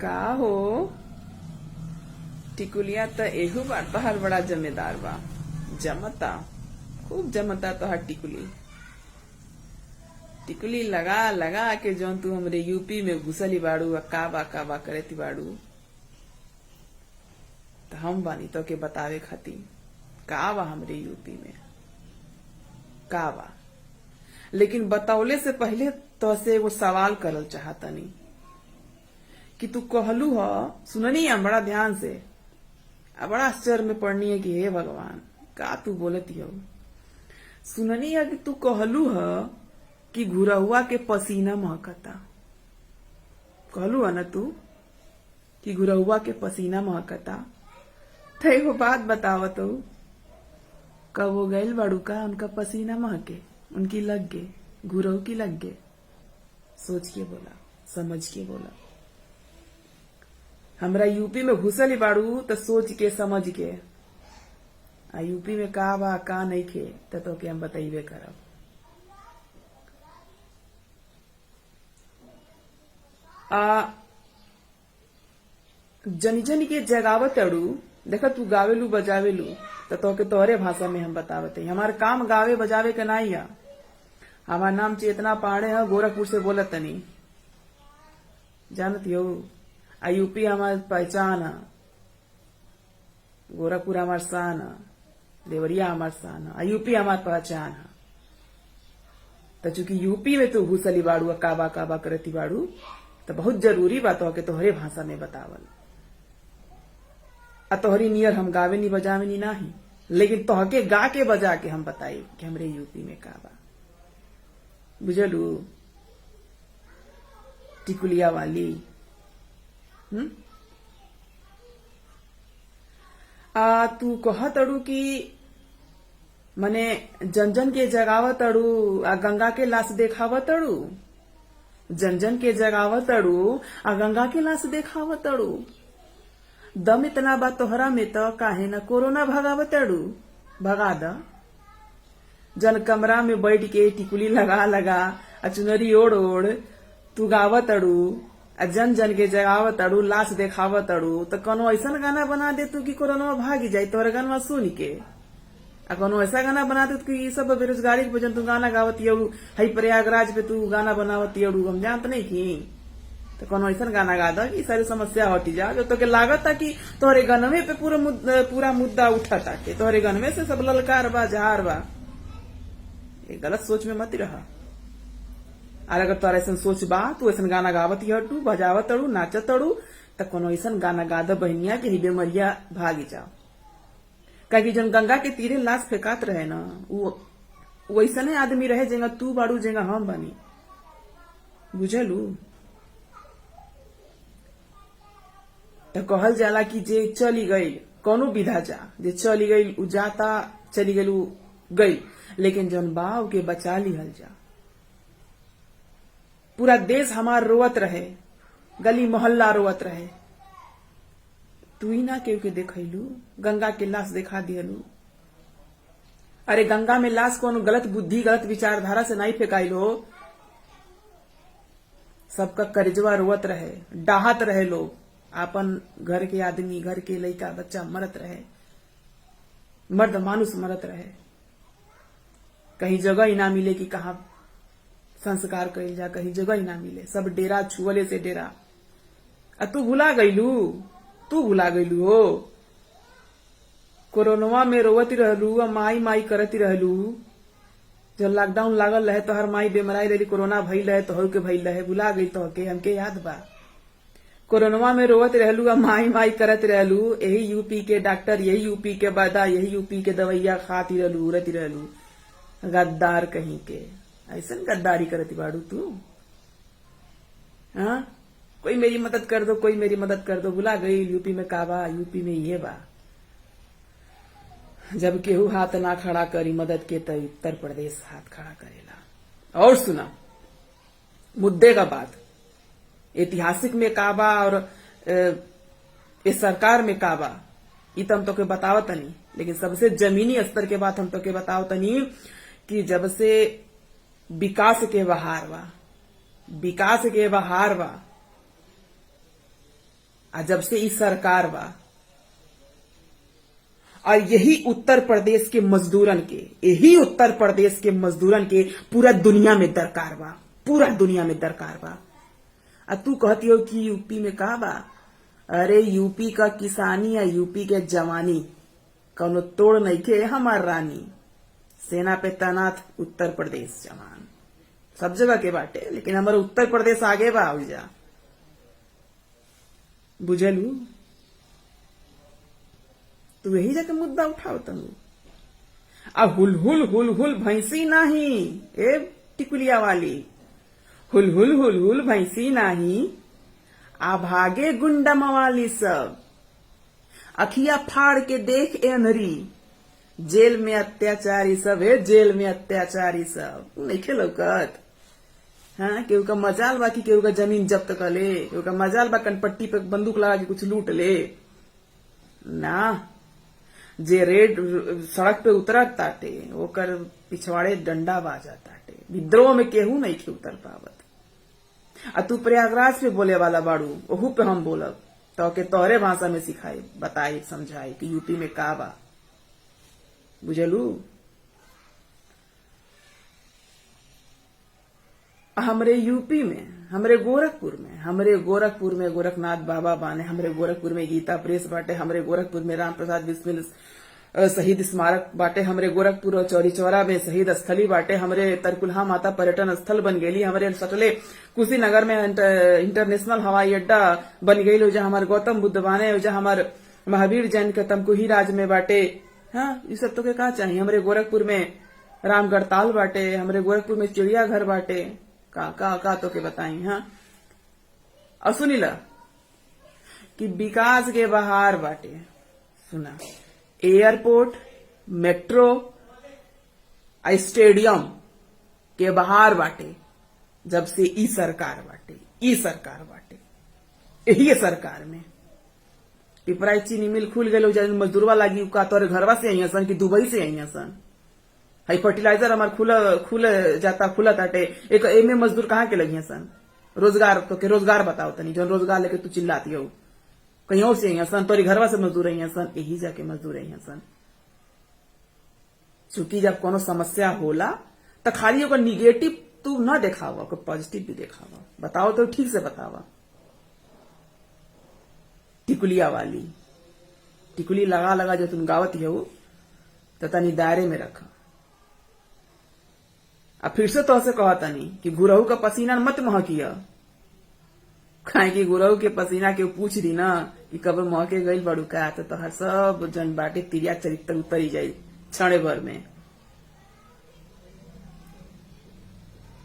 का हो टिकुलिया त एहू बार तोहार बड़ा जमेदार बा। जमता खूब जमता तोहार टिकुली। टिकुली लगा लगा के जौन तू हमरे यूपी में घुसली बाड़ू आ काबा करती बाड़ू तो हम बानी तो के बतावे खातिर का बा हमरे यूपी में का बा। लेकिन बतावले से पहले तो से वो सवाल करल चाहतनी कि तू कहलू ह सुननी है बड़ा ध्यान से आ बड़ा आश्चर्य में पड़नी है कि हे भगवान का तू बोलती हो। सुननी है कि तू कहलू ह कि घुरहुआ के पसीना महकता। कहलू है ना तू कि घुरहुआ के पसीना महकता। तो एगो बात बतावत हो कब वो गैल बाड़ू का उनका पसीना महके उनकी लग गे घुरहु की लग गे। सोच के बोला समझ के बोला। हमरा यूपी में घुसली बाड़ू तो सोच के समझ के आ यूपी में का बा का नहीं खे तो के हम बताइबे करब। जनी जनी के जगावत अड़ू देखा तू गावेलू बजावेलू तो के तोहरे भाषा में हम बतावते। हमार काम गावे बजावे के नहीं है। हमार नाम चेतना पांडे है गोरखपुर से बोलत तनी जानत हो। आ यूपी हमार पहचान है गोरखपुर हमार शान है देवरिया हमार शान है आ यूपी हमार पहचान है। तो चूंकि यूपी में तू घुसली बाड़ू काबा करती बाड़ू तो बहुत जरूरी बात हो के तोहरे भाषा में बतावल। आ तोहरी नियर हम गावे नी बजावे नी नाही लेकिन तोहके गा के बजा के हम बताई कि हमरे यूपी में का बा। बुझलू टिकुलिया वाली। तू कहत अड़ू कि मने जन जन के जगावत अड़ू आ गंगा के लाश देखावत अड़ू। जन जन के जगावत अड़ू आ गंगा के लाश देखावत अड़ू। दम इतना बा तोहरा में तो काहे न कोरोना भगावत अड़ू भगा द। जन कमरा में बैठ के टिकुली लगा लगा आ चुनरी ओढ़ ओढ़ तू गावत अड़ू आ जन जन के जगावत अड़ू लाश देखावत अड़ू तो कोनो ऐसा गाना बना दे तू कि कोरोना भागी जाये तोहर गाना सुन के। आ कोनो ऐसा गाना बना दे कि सब बेरोजगारी के वजह तू गाना गावती अड़ू हई प्रयागराज पे तू गाना बनावती अड़ू हम जानत नहीं की। तो कोनो ऐसा गाना गा दा कि सारी समस्या हटी जा जो तो के लागत था कि तोहरे गनवे पे पूरा मुद्दा उठाता के तोहरे गनवे से सब ललकार बा जहार बा। ये गलत सोच में मत रहा। और अगर तोरा ऐसा सोच बा तू ऐसा गाना गावत हटू बजावत अड़ू नाचत अड़ू तो कोनो ऐसा गाना गा दा बहनिया के बेमरिया भागी जाओ। कहीं जन गंगा के तीरे लाश फेंकात रहे ना वो वैसने आदमी रहे जेगा तू बाड़ू जेगा हम बनी। बुझलू तो कहल जाला कि जे चली गई कोनो विधा जा जे चली गई उ जाता चली गई उ गई लेकिन जौन बाव के बचा लिहल जा। पूरा देश हमार रोवत रहे गली मोहल्ला रोवत रहे तू ही ना केहू के देखलू गंगा के लाश देखा दियलू। अरे गंगा में लाश कोनो गलत बुद्धि गलत विचारधारा से नहीं फेंकाइल हो। सबका करिजवा रोवत रहे डाहत रहे लोग आपन घर के आदमी घर के लड़का बच्चा मरत रहे मर्द मानुष मरत रहे। कहीं जगह ही ना मिले कि कहा संस्कार कइल जा कहीं जगह ही ना मिले सब डेरा छुअले से डेरा। तू भुला गईलू हो। कोरोना में रोवती रहलू माई माई करती रहलू। जब लॉकडाउन लागल रहे तो हर माई बेमराई रही कोरोना भइल रहे तो के भइल रहे भुला गई तो के हमके याद बा। कोरोना में रोवत रहलू माई माई करत रहलू यही यूपी के डॉक्टर यही यूपी के बदा यही यूपी के दवैया खाती रहलू उड़ती रहलू। गद्दार कहीं के ऐसा गद्दारी करती बाड़ू तू। हाँ कोई मेरी मदद कर दो कोई मेरी मदद कर दो भुला गई यूपी में काबा यूपी में ये बा। जब केहू हाथ ना खड़ा करी मदद के तो उत्तर प्रदेश हाथ खड़ा करेला। और सुना मुद्दे का बात ऐतिहासिक में काबा और इस सरकार में काबा ये तो हम तो के बतावत नहीं लेकिन सबसे जमीनी स्तर के बात हम तो के बतावत नहीं कि जब से विकास के बहार बा आ जब से इस सरकार बा, और यही उत्तर प्रदेश के मजदूरन के, यही उत्तर प्रदेश के मजदूरन के पूरा दुनिया में दरकार बा, पूरा दुनिया में दरकार बा। आ तू कहती हो कि यूपी में का बा? अरे यूपी का किसानी या यूपी के जवानी कौनो तोड़ नहीं के हमार रानी। सेना पे तैनात उत्तर प्रदेश जवान सब जगह के बाटे, लेकिन हमारे उत्तर प्रदेश आगे बा जा, बुझलू? तू यही जाके मुद्दा उठाओ तनु। आ हुल हुल हुल हुल भैंसी नहीं, ए टिकुलिया वाली, हुल हुल हुल हुल भैंसी नहीं, आ भागे गुंडम वाली सब, अखिया फाड़ के देख एनरी, जेल में अत्याचारी सब है, जेल में अत्याचारी सब। नहीं खेलौकत? हाँ, केहू का मजाल बा कि केहू का जमीन जब्त कर ले, केहू का मजाल बा कनपट्टी पे बंदूक लगा के कुछ लूट ले ना। जे रेड सड़क पे उतरत ताटे ओकर पिछवाड़े डंडा बाजा ताटे। विद्रोह में केहू नहीं के उतर पावत। आ तू प्रयागराज पे बोले वाला बाड़ू, ओहू पे हम बोलब तो के तोहरे भाषा में सिखाई, बताई, समझाई कि यूपी में का बा, बुझलू? हमरे यूपी में, हमरे गोरखपुर में गोरखनाथ बाबा बाने, हमरे गोरखपुर में गीता प्रेस बाटे, हमरे गोरखपुर में राम प्रसाद बिस्मिल शहीद स्मारक बाटे, हमरे गोरखपुर और चौरी चौरा में शहीद स्थली बाटे, हमरे तरकुलहा माता पर्यटन स्थल बन गई, हमरे सटले कुशीनगर में इंटरनेशनल हवाई अड्डा बन गई, जहाँ हमारे गौतम बुद्ध बाने, जहाँ हमारे महावीर जैन के तमकुही राज में बाटे। हाँ, ये सब तो के का चाहिए? हमरे गोरखपुर में रामगढ़ ताल बाटे, हमरे गोरखपुर में चिड़ियाघर बाटे, का तो के बताई। हाँ, और सुनीला कि विकास के बहार बाटे, सुना, एयरपोर्ट, मेट्रो, स्टेडियम के बहार बाटे जब से ई सरकार बाटे, यही सरकार में पिपराई चीनी मिल खुल गए, मजदूरवा लागी का तोरे घरवा से आई सन कि दुबई से आई सन। हाई फर्टिलाइजर हमार खुला ताटे, एक एमे मजदूर कहाँ के लगी सन? रोजगार तो के रोजगार बताओ तनी, जो रोजगार लेके तू चिल्लाती हो, कहीं और से आई सन, तोरी घरवा से मजदूर आई सन, यही जाके मजदूर आई सन। चूंकि जब कोनो समस्या होला तो खाली ओकर निगेटिव तू ना देखावा, ओकर पॉजिटिव भी देखावा, बताओ तो ठीक से बतावा। टिकुलिया वाली, टिकुली लगा जो तुम गावत हो तो तनी दायरे में रखा। अब फिर से तो से कहा तनी कि गुरहू का पसीना मत महकिया, खाए कि गुरहू के पसीना के पूछ दी ना कि कब महके गई बड़ू का, तो हर सब जन बाटे तिरिया चरित्र उतरी जाये क्षण भर में।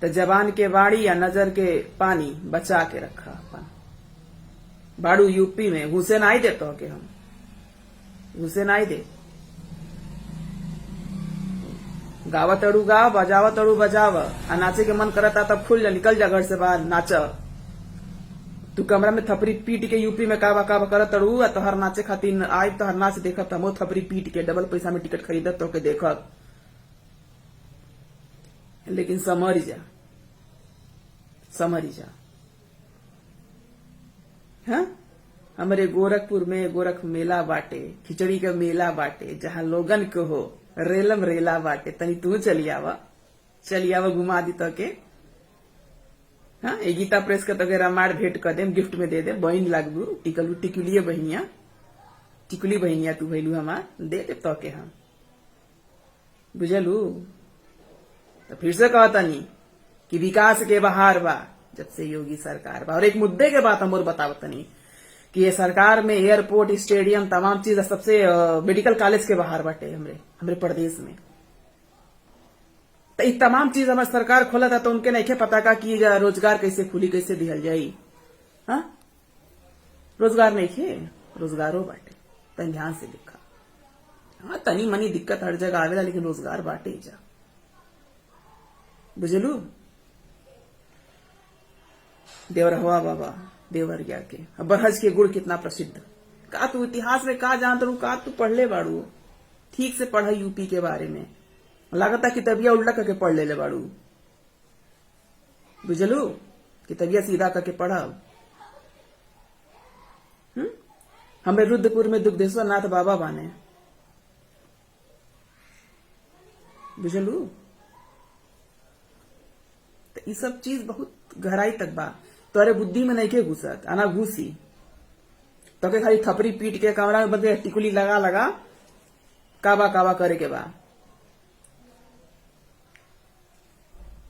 तो जबान के बाड़ी या नजर के पानी बचा के रखा अपन। बाड़ू यूपी में घुसे ना आई दे, तो के हम घुसे ना आई दे। गावत अड़ू गाव, बजावत अड़ू बजाव, आ नाचे के मन करता तब खुल जा, निकल जा घर से बाहर नाच। तू कमरा में थपरी पीट के यूपी में काबा करत अड़ू, आ तोहर नाचे खातिर आई, तोहर नाच देखत हमो थपरी पीट के डबल पैसा में टिकट खरीदत तो के देखत। लेकिन समझ जा, हाँ, हमारे गोरखपुर में गोरख मेला बाटे, खिचड़ी का मेला बाटे, जहाँ लोगन को हो रेलम रेला बाटे। तनी तू चली आवा घुमा दी तो के। हाँ, ये गीता प्रेस का तो के रामायण भेंट कर दे, गिफ्ट में दे दे, बहन लागू टिकुलिए बहनिया, टिकुली बहनिया तू भैलू हमार, दे दे तो के हम, बुझलू? तो फिर से कहता नहीं कि विकास के बहार बा जब से योगी सरकार बा। और एक मुद्दे के बात हम और बतावत नहीं कि ये सरकार में एयरपोर्ट, स्टेडियम, तमाम चीज सबसे मेडिकल कॉलेज के बाहर बाटे हमरे प्रदेश में। तो ये तमाम चीज हमारे सरकार खोला था, तो उनके नहीं पता का कि रोजगार कैसे खुली, कैसे दिहल जाई। हाँ, रोजगार नहीं खे, रोजगारो बाटे, तन ध्यान से देखा। हाँ, तनी मनी दिक्कत हर जगह आवेला, लेकिन रोजगार बाटे ही जा, बुझलू? देवरहवा बाबा देवरिया के बरहज के गुड़ कितना प्रसिद्ध। का तू इतिहास में का जानत रू, का तू पढ़ले बाड़ू? ठीक से पढ़ यूपी के बारे में, लागता कि तबिया उल्टा करके पढ़ ले बाड़ू, बुझलू? कि तबिया सीधा करके पढ़ब। हमें रुद्रपुर में दुग्धेश्वर नाथ बाबा बाने, बुझलू। तो ये सब चीज बहुत गहराई तक बा, तोरे बुद्धि में नहीं के घुसत, आना घुसी तो के खाली थपरी पीट के कमरा में बंद के टिकुली लगा लगा काबा काबा करे के बा।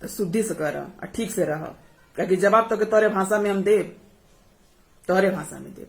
तो शुद्धि से कर और ठीक से रह, क्योंकि जवाब तो के तोरे भाषा में हम देव, तोरे भाषा में देव।